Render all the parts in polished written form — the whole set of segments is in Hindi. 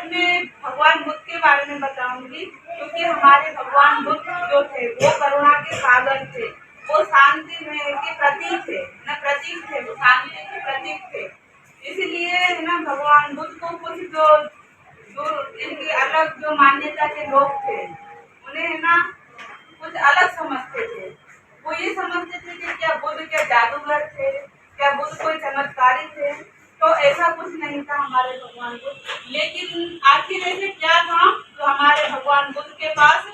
मैं भगवान बुद्ध के बारे में बताऊंगी, क्योंकि हमारे भगवान बुद्ध जो थे वो करुणा के सागर थे, वो शांति में के प्रतीक थे, न प्रतीक थे, वो शांति के प्रतीक थे। इसलिए है ना भगवान बुद्ध को कुछ जो जो इनकी अलग जो मान्यता के लोग थे, उन्हें है ना कुछ अलग समझते थे। वो ये समझते थे कि क्या बुद्ध क्या जादूगर थे, क्या बुद्ध कोई चमत्कारी थे। तो ऐसा कुछ नहीं था हमारे भगवान बुद्ध। लेकिन आखिर ऐसे क्या था तो हमारे भगवान बुद्ध के पास,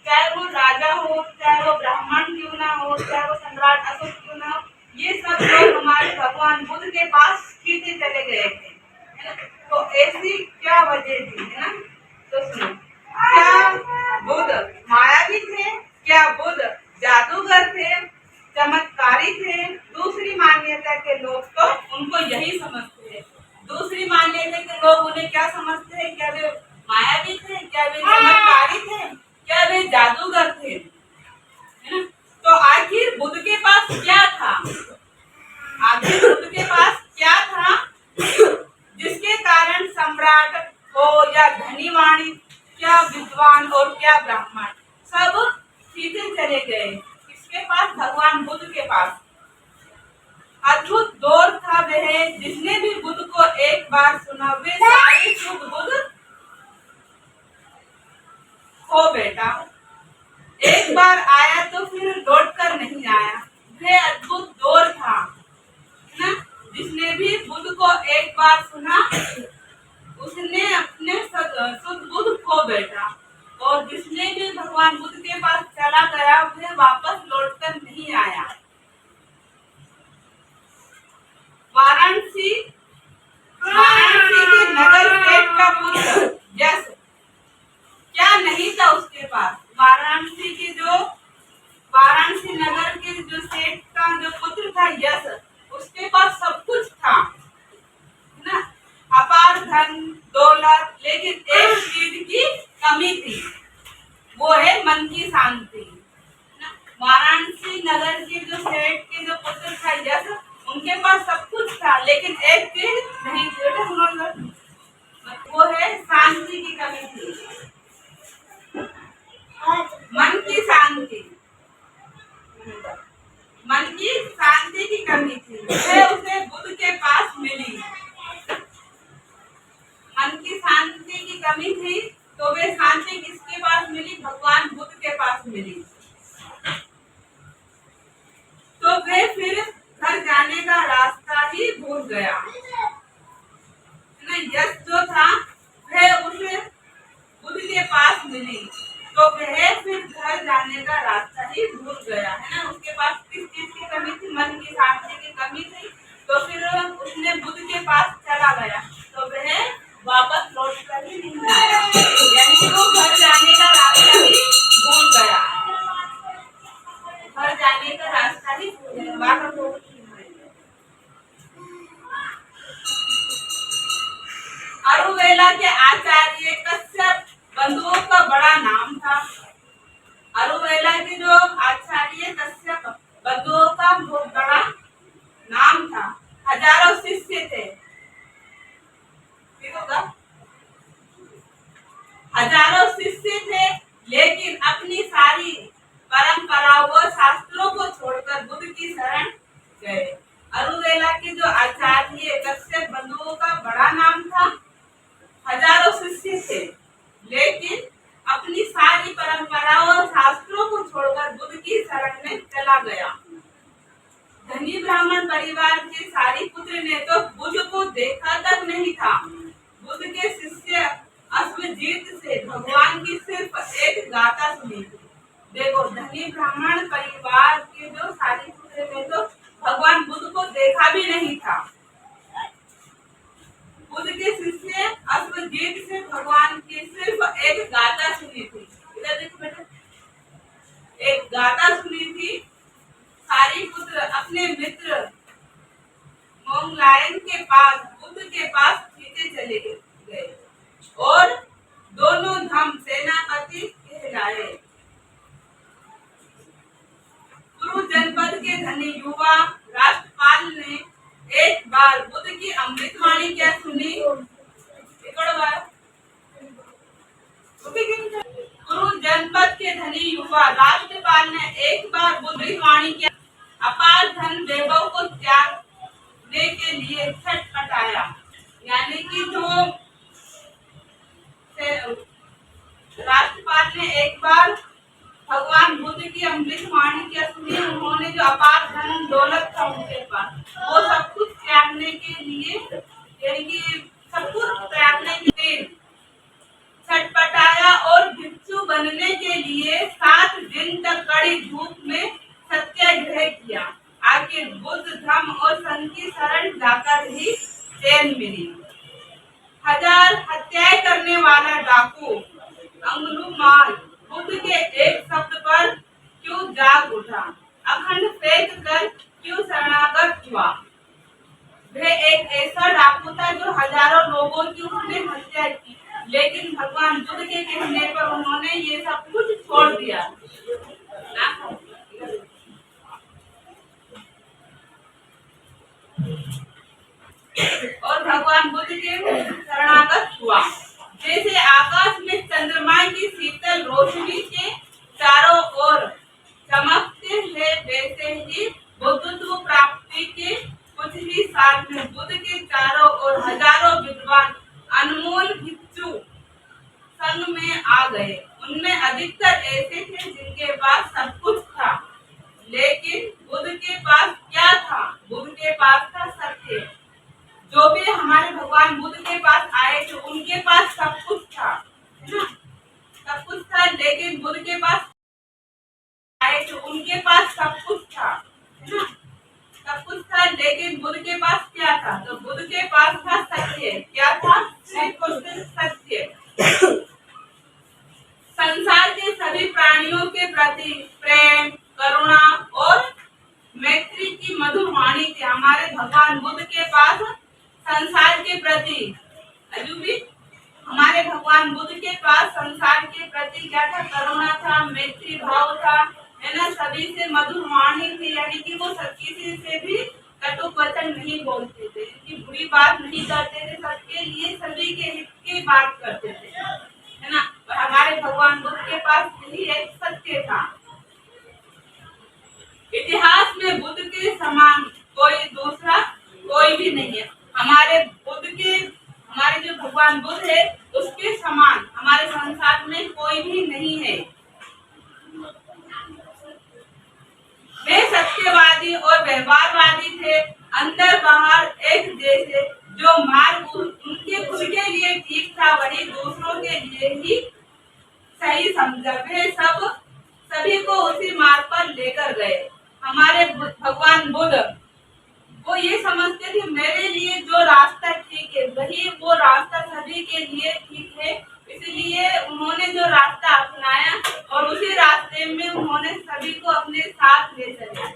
चाहे वो राजा हो, चाहे वो ब्राह्मण क्यों ना हो, चाहे वो सम्राट अशोक क्यों ना हो, ये सब लोग हमारे भगवान बुद्ध के पास खींचे चले गए थे, है ना। तो ऐसी क्या वजह थी, है ना। तो सुनो, क्या बुद्ध मायावी थे, क्या बुद्ध जादूगर थे, चमत्कारी थे। दूसरी मान्यता के लोग तो उनको यही समझते हैं। दूसरी मान्यता के लोग उन्हें क्या समझते हैं, क्या वे मायावी थे, क्या वे चमत्कारी थे, क्या वे जादूगर थे, है ना। तो आखिर बुद्ध के पास क्या था, आखिर बुद्ध के पास क्या था जिसके कारण सम्राट हो या धनी वाणी, क्या विद्वान और क्या ब्राह्मण सब सीधे चले गए किसके पास, भगवान बुद्ध के पास। अद्भुत दौर था वह, जिसने भी बुद्ध को एक बार सुना वे सारे शुभ बुद्ध हो बेटा। एक बार आया तो फिर लौट कर नहीं आया। वह अद्भुत दौर था ना, जिसने भी बुद्ध को एक बार सुना उसने अपने शुद्ध बुद्ध खो बैठा, और जिसने भी भगवान बुद्ध के पास चला गया वह वापस लौटकर नहीं आया। वाराणसी वाराणसी के नगर सेठ का पुत्र यश, क्या नहीं था उसके पास। वाराणसी नगर के जो सेठ का जो पुत्र था यश, उसके पास सब कुछ था ना, अपार धन दौलत, लेकिन एक चीज की कमी थी, वो है मन की शांति। वाराणसी नगर के जो सेठ के जो पुत्र था यश, उनके पास सब कुछ था, लेकिन एक चीज नहीं थी, वो है शांति की कमी थी, मन की शांति। मन की शांति की कमी थी, वह उसे बुद्ध के पास मिली। मन की शांति की कमी थी तो वे शांति किसके पास मिली, भगवान बुद्ध के पास मिली। तो वे फिर घर जाने का रास्ता ही भूल गया, ना। यश जो था वह उसे बुद्ध के पास मिली, तो वह फिर घर जाने का रास्ता ही भूल गया, है ना। उसके पास किस चीज की कमी थी, मन की शांति की कमी थी। तो फिर उसने बुद्ध के पास चला गया, तो वह वापस लौट कर ही नहीं आया, यानी कि वो घर जाने का रास्ता ही भूल गया, घर जाने का रास्ता ही भूल गया। अरुवेला के आचार्य कश्यप बंधुओं का बड़ा नाम था। अरुवेला के जो आचार्य कश्यप बंधुओं का बहुत बड़ा नाम था। हजारों शिष्य थे, हजारों शिष्य थे, लेकिन अपनी सारी परंपराओं व शास्त्रों को छोड़कर बुद्ध की शरण गए। अरुवेला के जो आचार्य कश्यप बंधुओं का बड़ा नाम था, हजारों शिष्य थे, लेकिन अपनी सारी परंपराओं और शास्त्रों को छोड़कर बुद्ध की शरण में चला गया। धनी ब्राह्मण परिवार के सारी पुत्र ने तो बुद्ध को देखा तक नहीं था। बुद्ध के शिष्य अश्वजीत से भगवान की सिर्फ एक गाथा सुनी थी। देखो, धनी ब्राह्मण परिवार के जो सारी पुत्र ने तो भगवान बुद्ध को देखा भी नहीं था। बुद्ध के शिष्य अश्वजीत से भगवान की सिर्फ एक गाथा सुनी थी। इधर देखो बेटा, एक गाथा सुनी थी। सारी पुत्र अपने मित्र मोंगलायन के पास बुद्ध के पास खींचे चले गए, और दोनों धम सेनापति कहलाए। कुरु जनपद के धनी युवा राष्ट्रपाल ने एक बार बुद्ध की अमृतवाणी क्या सुनी, एक और बार यदि हुआ। राष्ट्रपाल ने एक बार बुद्धिवाणी किया, अपार धन वैभव को त्यागने के लिए छटपटाया। यानी कि जो राष्ट्रपाल ने एक बार भगवान बुद्ध की अमृत वाणी की सुनी, उन्होंने जो अपार धन दौलत था उनके पास, वो सब कुछ त्यागने के लिए, यानी कि सब कुछ त्यागने के लिए छटपटाया और भिक्षु बनने के लिए 7 दिन तक कड़ी धूप में सत्याग्रह किया। आखिर बुद्ध धर्म और संघ की शरण जाकर ही चैन मिली। 1000 हत्याएं करने वाला डाकू अंगुलीमाल बुद्ध के एक शब्द पर क्यों जाग उठा, अखंड फेंक कर क्यों शरणागत हुआ। वह एक ऐसा डाकू था जो हजारों लोगों की उसने हत्या की, लेकिन भगवान बुद्ध के कहने पर उन्होंने ये सब कुछ छोड़ दिया और भगवान बुद्ध के शरणागत हुआ। जैसे आकाश में चंद्रमा की शीतल रोशनी के चारों ओर चमकते हैं, वैसे ही बुद्धत्व प्राप्ति के कुछ ही साल में बुद्ध के चारों ओर हजारों विद्वान अनमोल भिक्षु संघ में आ गए। उनमें अधिकतर ऐसे थे जिनके पास सब कुछ था, लेकिन बुद्ध के पास क्या था? बुद्ध के पास था सत्य। जो भी हमारे भगवान बुद्ध के पास आए थे उनके पास सब कुछ था, है ना? सब कुछ था, लेकिन बुद्ध के पास आए थे उनके पास सब कुछ था, है ना? सब कुछ था, लेकिन बुद्ध के पास क्या था? तो बुद्ध के पास था सत्य। क्या था? सत्य। संसार के सभी प्राणियों के प्रति प्रेम, करुणा और मैत्री की मधुर वाणी थी हमारे भगवान बुद्ध के पास। संसार के प्रति अजू भी हमारे भगवान बुद्ध के पास संसार के प्रति क्या था? करुणा था, मैत्री भाव था, है ना? सभी से मधुर वाणी थी, यानी कि वो किसी से भी कटु वचन नहीं बोलते थे, कि बुरी बात नहीं करते थे, सबके लिए सभी के हित की बात करते थे, है ना? और हमारे भगवान बुद्ध के पास यही एक सत्य था। इतिहास में बुद्ध के समान कोई दूसरा कोई भी नहीं है। हमारे जो भगवान बुद्ध है उसके समान हमारे संसार में कोई भी नहीं है। वे सत्यवादी और व्यवहारवादी थे, अंदर बाहर एक जैसे। जो मार्ग उनके खुद के लिए ठीक था वही दूसरों के लिए ही सही समझा। वे सभी को उसी मार्ग पर लेकर गए। हमारे भगवान बुद्ध वो ये समझते थे मेरे लिए जो रास्ता ठीक है वही वो रास्ता सभी के लिए ठीक है, इसलिए उन्होंने जो रास्ता अपनाया और उसी रास्ते में उन्होंने सभी को अपने साथ ले चले।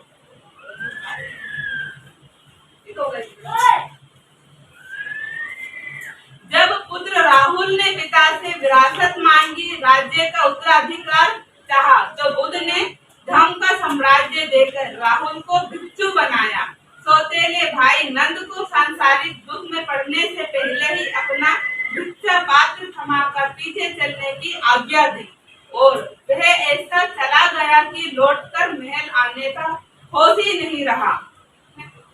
जब पुत्र राहुल ने पिता से विरासत मांगी, राज्य का उत्तराधिकार चाहा, तो बुद्ध ने धर्म का साम्राज्य देकर राहुल को भिक्षु बनाया। सौतेले भाई नंद को सांसारिक दुख में पड़ने से पहले ही अपना भिक्षा पात्र थमाकर पीछे चलने की आज्ञा दी और वह ऐसा चला गया कि लौटकर महल आने का होश ही नहीं रहा।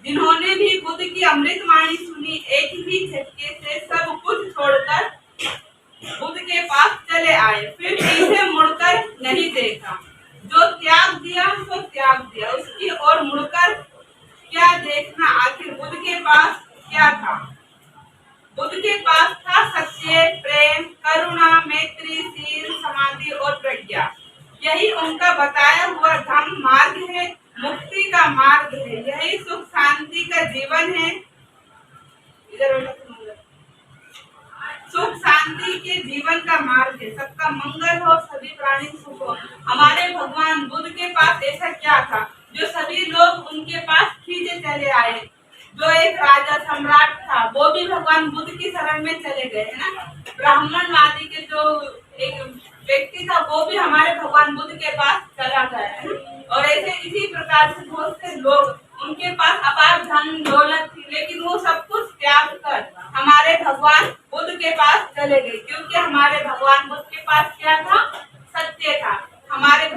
जिन्होंने भी बुद्ध की अमृत वाणी सुनी, एक ही झटके से सब कुछ छोड़कर बुद्ध के पास चले आए, फिर पीछे मुड़कर नहीं देखा। जो त्याग दिया सो त्याग दिया, उसकी ओर मुड़कर क्या देखना। आखिर बुद्ध के पास क्या था? बुद्ध के पास था सत्य, प्रेम, करुणा, मैत्री, शील, समाधि और प्रज्ञा। यही उनका बताया हुआ धर्म मार्ग है, मुक्ति का मार्ग है, यही सुख शांति का जीवन है। सुख शांति के जीवन का मार्ग है, सबका मंगल हो, सभी प्राणी सुख हो। हमारे भगवान बुद्ध के पास ऐसा क्या था जो सभी लोग उनके पास खींचे चले आए? जो एक राजा सम्राट था वो भी भगवान बुद्ध की शरण में चले गए, है ना? ब्राह्मणवादी के जो एक व्यक्ति था वो भी हमारे भगवान बुद्ध के पास चला गया, है ना? और ऐसे इसी प्रकार से बहुत से लोग उनके पास अपार धन दौलत थी, लेकिन वो सब कुछ त्याग कर हमारे भगवान बुद्ध के पास चले गए, क्योंकि हमारे भगवान बुद्ध के पास क्या था? सत्य था। हमारे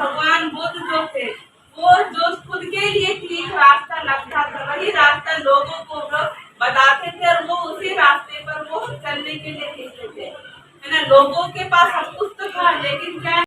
ना लोगों को वो बताते थे और वो उसी रास्ते पर वो चलने के लिए कहते थे, है ना। लोगों के पास सब कुछ तो था, लेकिन क्या